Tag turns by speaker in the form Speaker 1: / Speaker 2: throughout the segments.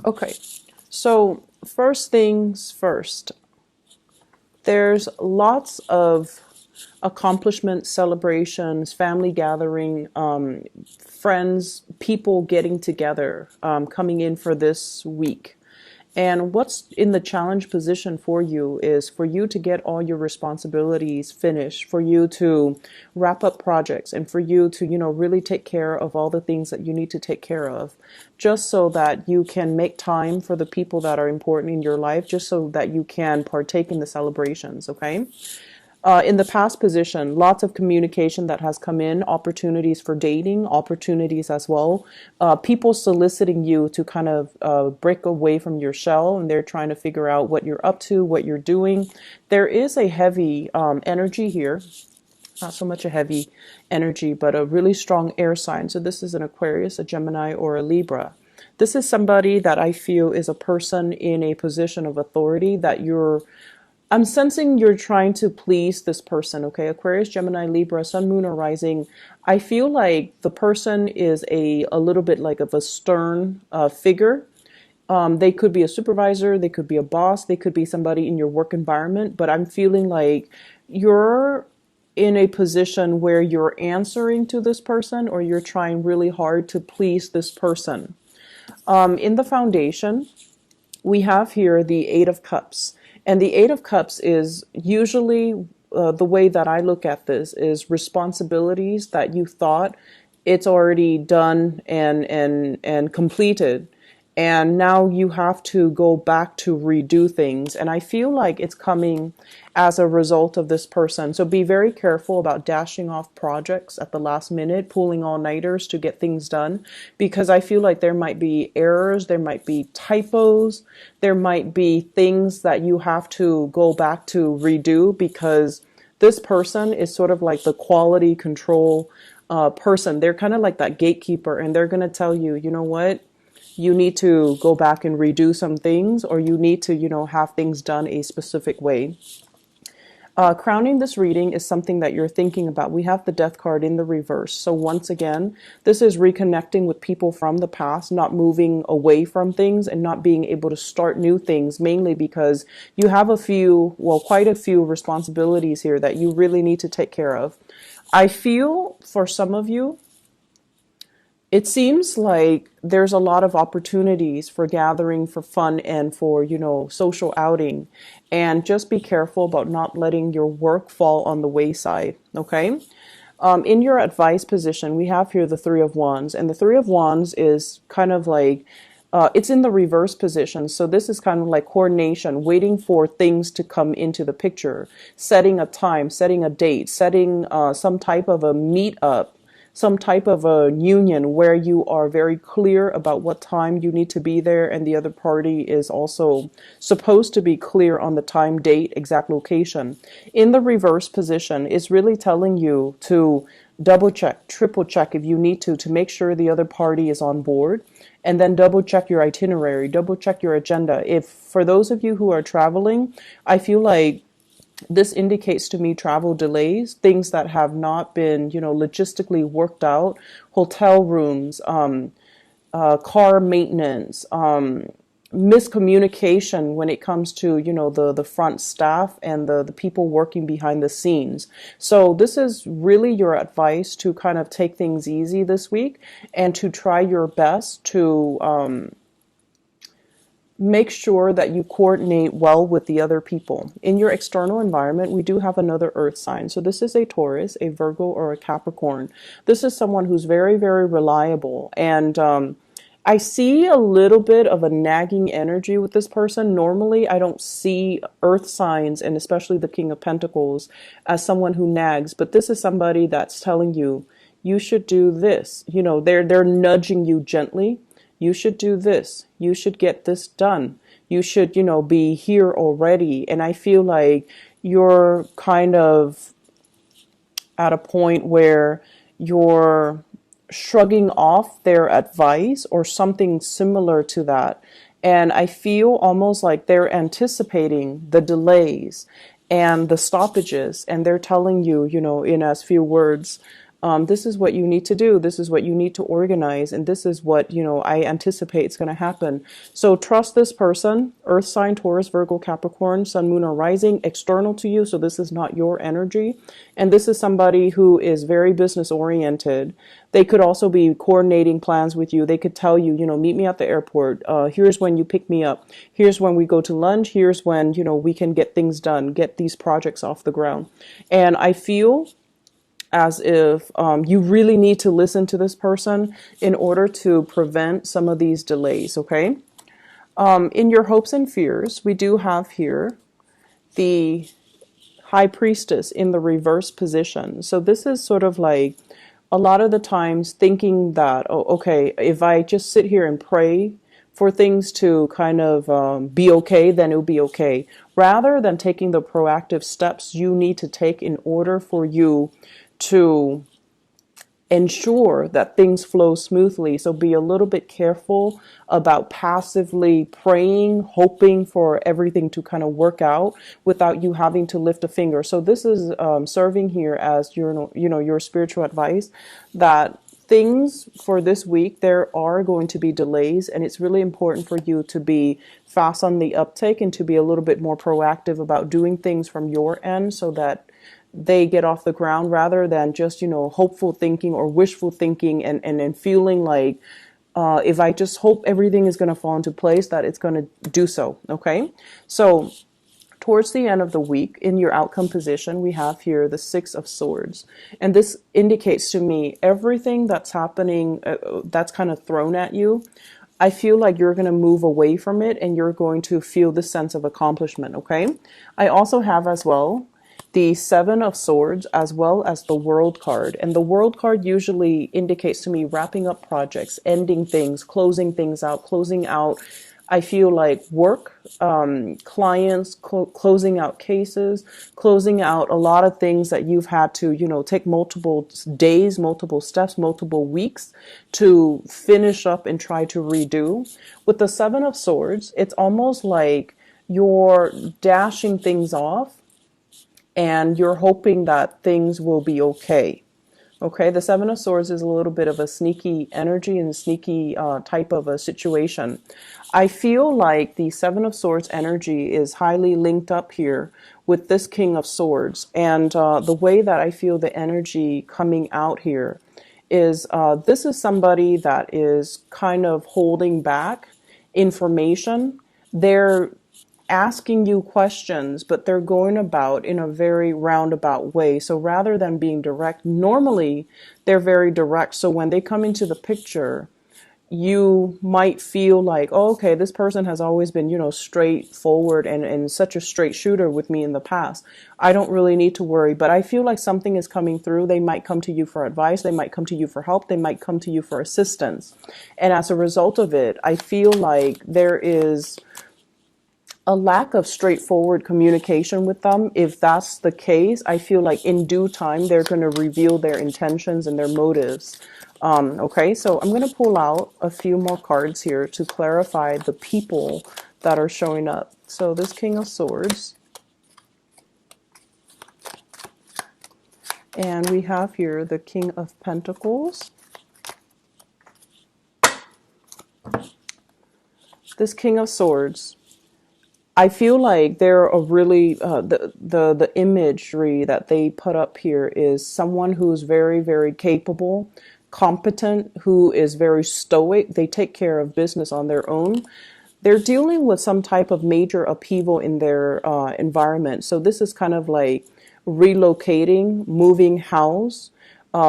Speaker 1: Okay, so first things first, there's lots of accomplishments, celebrations, family gathering, friends, people getting together, coming in for this week. And what's in the challenge position for you is for you to get all your responsibilities finished, for you to wrap up projects, and for you to, really take care of all the things that you need to take care of, just so that you can make time for the people that are important in your life, just so that you can partake in the celebrations, okay? In the past position, lots of communication that has come in, opportunities for dating, opportunities as well. People soliciting you to kind of break away from your shell, and they're trying to figure out what you're up to, what you're doing. There is a heavy energy here. Not so much a heavy energy, but a really strong air sign. So this is an Aquarius, a Gemini, or a Libra. This is somebody that I feel is a person in a position of authority that I'm sensing you're trying to please this person, okay? Aquarius, Gemini, Libra, Sun, Moon, or Rising. I feel like the person is a little bit like of a stern figure. They could be a supervisor, they could be a boss, they could be somebody in your work environment, but I'm feeling like you're in a position where you're answering to this person, or you're trying really hard to please this person. In the foundation, we have here the Eight of Cups. And the Eight of Cups is usually the way that I look at this is responsibilities that you thought it's already done and completed. And now you have to go back to redo things. And I feel like it's coming as a result of this person. So be very careful about dashing off projects at the last minute, pulling all-nighters to get things done, because I feel like there might be errors, there might be typos, there might be things that you have to go back to redo, because this person is sort of like the quality control person. They're kind of like that gatekeeper, and they're going to tell you, you know what? You need to go back and redo some things, or you need to, have things done a specific way. Crowning this reading is something that you're thinking about. We have the Death card in the reverse. So once again, this is reconnecting with people from the past, not moving away from things and not being able to start new things, mainly because you have quite a few responsibilities here that you really need to take care of. I feel for some of you, it seems like there's a lot of opportunities for gathering, for fun, and for, social outing. And just be careful about not letting your work fall on the wayside, okay? In your advice position, we have here the Three of Wands. And the Three of Wands is kind of like, it's in the reverse position. So this is kind of like coordination, waiting for things to come into the picture, setting a time, setting a date, setting some type of a meet-up, some type of a union where you are very clear about what time you need to be there, and the other party is also supposed to be clear on the time, date, exact location. In the reverse position, it's really telling you to double check, triple check if you need to make sure the other party is on board, and then double check your itinerary, double check your agenda. If for those of you who are traveling, I feel like this indicates to me travel delays, things that have not been, logistically worked out, hotel rooms, car maintenance, miscommunication when it comes to, the front staff and the people working behind the scenes. So this is really your advice to kind of take things easy this week and to try your best to make sure that you coordinate well with the other people. In your external environment, we do have another earth sign. So this is a Taurus, a Virgo, or a Capricorn. This is someone who's very, very reliable. And I see a little bit of a nagging energy with this person. Normally, I don't see earth signs, and especially the King of Pentacles, as someone who nags. But this is somebody that's telling you, you should do this. They're nudging you gently. You should do this. You should get this done. You should, be here already. And I feel like you're kind of at a point where you're shrugging off their advice or something similar to that. And I feel almost like they're anticipating the delays and the stoppages. And they're telling you, in as few words, This is what you need to do. This is what you need to organize. And this is what, I anticipate is going to happen. So trust this person, Earth sign, Taurus, Virgo, Capricorn, Sun, Moon, or Rising, external to you. So this is not your energy. And this is somebody who is very business oriented. They could also be coordinating plans with you. They could tell you, meet me at the airport. Here's when you pick me up. Here's when we go to lunch. Here's when, we can get things done, get these projects off the ground. And I feel as if you really need to listen to this person in order to prevent some of these delays, okay? In your hopes and fears, we do have here the High Priestess in the reverse position. So this is sort of like a lot of the times thinking that, oh, okay, if I just sit here and pray for things to kind of be okay, then it'll be okay. Rather than taking the proactive steps you need to take in order for you to ensure that things flow smoothly. So be a little bit careful about passively praying, hoping for everything to kind of work out without you having to lift a finger. So this is serving here as your spiritual advice that things for this week, there are going to be delays, and it's really important for you to be fast on the uptake and to be a little bit more proactive about doing things from your end so that they get off the ground rather than just, hopeful thinking or wishful thinking and feeling like if I just hope everything is going to fall into place, that it's going to do so. Okay. So towards the end of the week in your outcome position, we have here the Six of Swords. And this indicates to me everything that's happening that's kind of thrown at you. I feel like you're going to move away from it and you're going to feel the sense of accomplishment. Okay. I also have as well the Seven of Swords as well as the World card. And the World card usually indicates to me wrapping up projects, ending things, closing things out, closing out, I feel like work, clients, closing out cases, closing out a lot of things that you've had to, take multiple days, multiple steps, multiple weeks to finish up and try to redo. With the Seven of Swords, it's almost like you're dashing things off and you're hoping that things will be okay. Okay, the Seven of Swords is a little bit of a sneaky energy and sneaky type of a situation. I feel like the Seven of Swords energy is highly linked up here with this King of Swords. And the way that I feel the energy coming out here is this is somebody that is kind of holding back information. They're asking you questions, but they're going about in a very roundabout way. So rather than being direct, normally they're very direct. So when they come into the picture, you might feel like, oh, okay, this person has always been, straightforward and such a straight shooter with me in the past. I don't really need to worry, but I feel like something is coming through. They might come to you for advice. They might come to you for help. They might come to you for assistance. And as a result of it, I feel like there is a lack of straightforward communication with them. If that's the case, I feel like in due time, they're going to reveal their intentions and their motives. Okay, so I'm going to pull out a few more cards here to clarify the people that are showing up. So this King of Swords. And we have here the King of Pentacles. This King of Swords. I feel like they're a really, the imagery that they put up here is someone who's very, very capable, competent, who is very stoic. They take care of business on their own. They're dealing with some type of major upheaval in their environment. So this is kind of like relocating, moving house,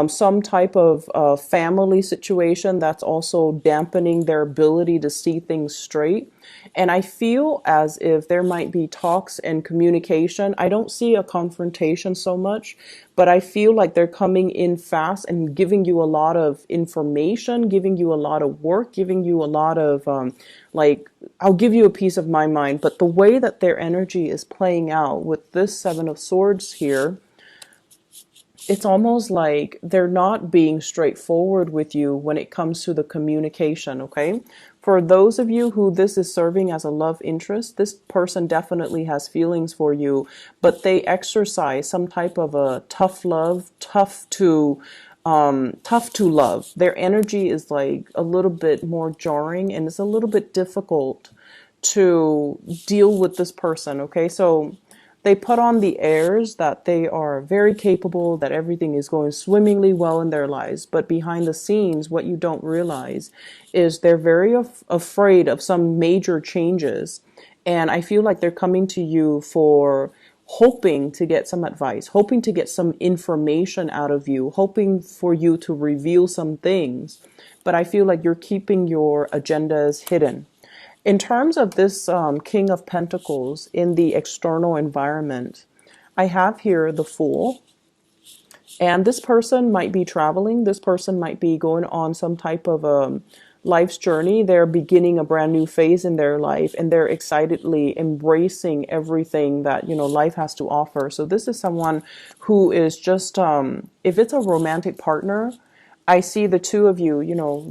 Speaker 1: some type of family situation that's also dampening their ability to see things straight. And I feel as if there might be talks and communication. I don't see a confrontation so much, but I feel like they're coming in fast and giving you a lot of information, giving you a lot of work, giving you a lot of, I'll give you a piece of my mind. But the way that their energy is playing out with this Seven of Swords here, it's almost like they're not being straightforward with you when it comes to the communication, okay? For those of you who this is serving as a love interest, this person definitely has feelings for you, but they exercise some type of a tough love, tough to tough to love. Their energy is like a little bit more jarring, and it's a little bit difficult to deal with this person. Okay, so they put on the airs that they are very capable, that everything is going swimmingly well in their lives. But behind the scenes, what you don't realize is they're very afraid of some major changes. And I feel like they're coming to you for hoping to get some advice, hoping to get some information out of you, hoping for you to reveal some things. But I feel like you're keeping your agendas hidden. In terms of this King of Pentacles in the external environment, I have here the Fool. And this person might be traveling. This person might be going on some type of life's journey. They're beginning a brand new phase in their life, and they're excitedly embracing everything that, life has to offer. So this is someone who is just, if it's a romantic partner, I see the two of you,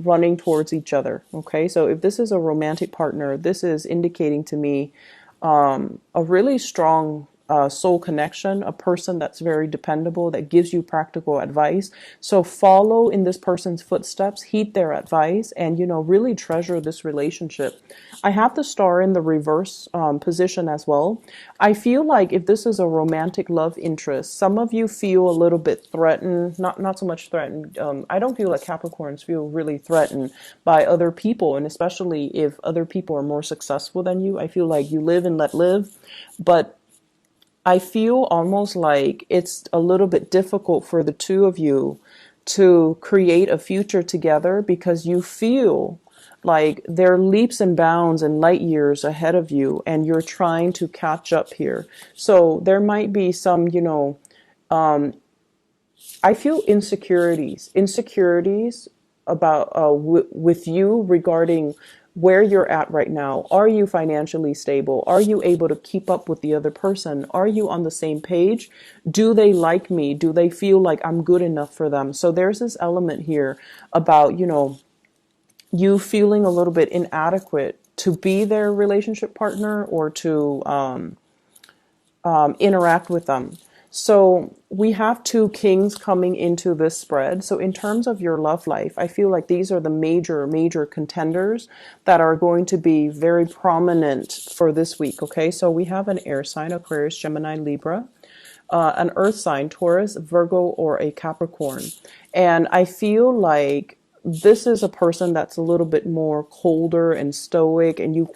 Speaker 1: running towards each other. Okay. So if this is a romantic partner, this is indicating to me a really strong soul connection, a person that's very dependable, that gives you practical advice. So follow in this person's footsteps, heed their advice, and, really treasure this relationship. I have the Star in the reverse position as well. I feel like if this is a romantic love interest, some of you feel a little bit threatened, not so much threatened. I don't feel like Capricorns feel really threatened by other people, and especially if other people are more successful than you. I feel like you live and let live, but I feel almost like it's a little bit difficult for the two of you to create a future together because you feel like they're leaps and bounds and light years ahead of you, and you're trying to catch up here. So there might be some, I feel insecurities about with you regarding where you're at right now. Are you financially stable? Are you able to keep up with the other person? Are you on the same page? Do they like me? Do they feel like I'm good enough for them? So there's this element here about, you feeling a little bit inadequate to be their relationship partner or to interact with them. So we have two kings coming into this spread. So in terms of your love life, I feel like these are the major contenders that are going to be very prominent for this week. Okay, so we have an air sign, Aquarius, Gemini, Libra, an earth sign, Taurus, Virgo, or a Capricorn. And I feel like this is a person that's a little bit more colder and stoic, and you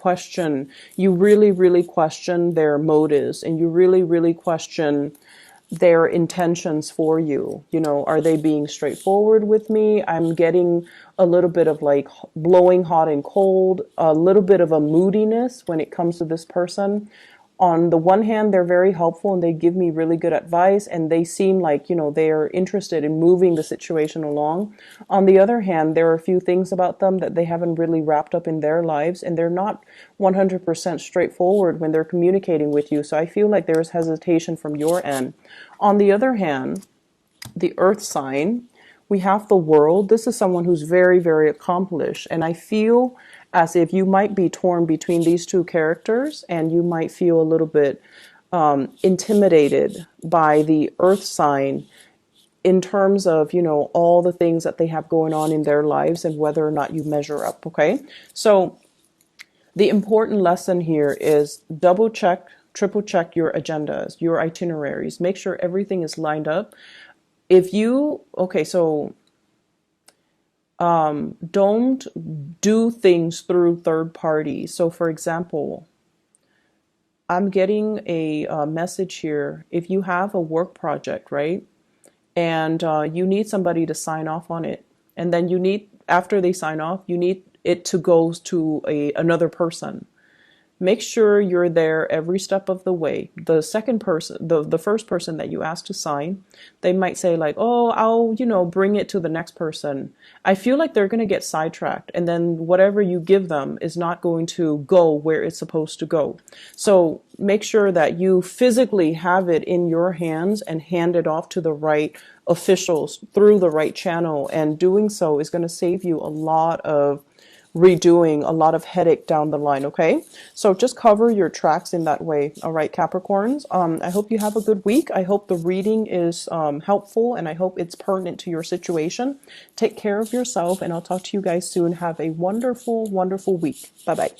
Speaker 1: really question their motives, and you really question their intentions for you. Are they being straightforward with me? I'm getting a little bit of like blowing hot and cold, a little bit of a moodiness when it comes to this person. On the one hand, they're very helpful and they give me really good advice, and they seem like, they are interested in moving the situation along. On the other hand, there are a few things about them that they haven't really wrapped up in their lives, and they're not 100% straightforward when they're communicating with you. So I feel like there's hesitation from your end. On the other hand, the earth sign, we have the World. This is someone who's very accomplished, and I feel as if you might be torn between these two characters, and you might feel a little bit intimidated by the earth sign in terms of, all the things that they have going on in their lives and whether or not you measure up. Okay. So the important lesson here is double check, triple check your agendas, your itineraries, make sure everything is lined up. Don't do things through third parties. So for example, I'm getting a message here. If you have a work project, right? And you need somebody to sign off on it. And then after they sign off, you need it to go to another person. Make sure you're there every step of the way. The second person, the first person that you ask to sign, they might say like, oh, I'll, bring it to the next person. I feel like they're going to get sidetracked, and then whatever you give them is not going to go where it's supposed to go. So make sure that you physically have it in your hands and hand it off to the right officials through the right channel. And doing so is going to save you a lot of redoing a lot of headache down the line, okay? So just cover your tracks in that way, all right, Capricorns? I hope you have a good week. I hope the reading is helpful, and I hope it's pertinent to your situation. Take care of yourself, and I'll talk to you guys soon. Have a wonderful, wonderful week. Bye-bye.